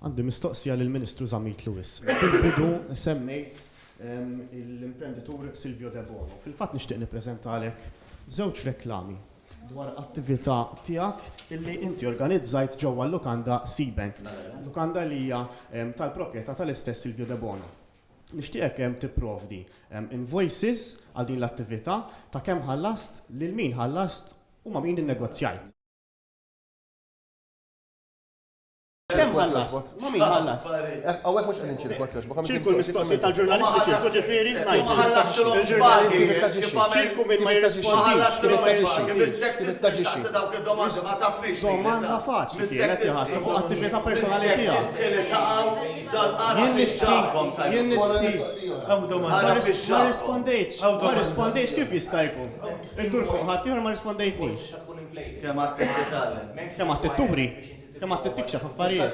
Għandi mistoqsija lill-Ministru Żamit Lewis. Fil-bidu semmejt l-imprenditur Silvio De Bono. Fil-fatt nixtieq nippreżentalek żewġ reklami dwar attività tiegħek illi inti organizzajt ġewwa l-lukanda Seabank. Lukanda li hija tal-proprjetà tal-istess Silvio De Bono. Nixtieqek tipprovdi invoices għal din l-attività ta' kemm ħallast, lil min ħallast u ma' min innegozjajt. Kemm ħallast? Ma' min ħallast? Għawek mux għalin ċirku għakjoġ. ċirku l-mistoqsi tal-ġurnalisti ċirku ġifiri? ċirku minn ma jirrispondix. Domanda faċli kienet jħassu fuq attività personali tiegħek. Jien nistri. Ma rispondejx kif jista' jkun. Iddur fuq ħadd ieħor ma rispondejtniex. Kemm għat-tubri? Kemm għat-tikxef affarijiet?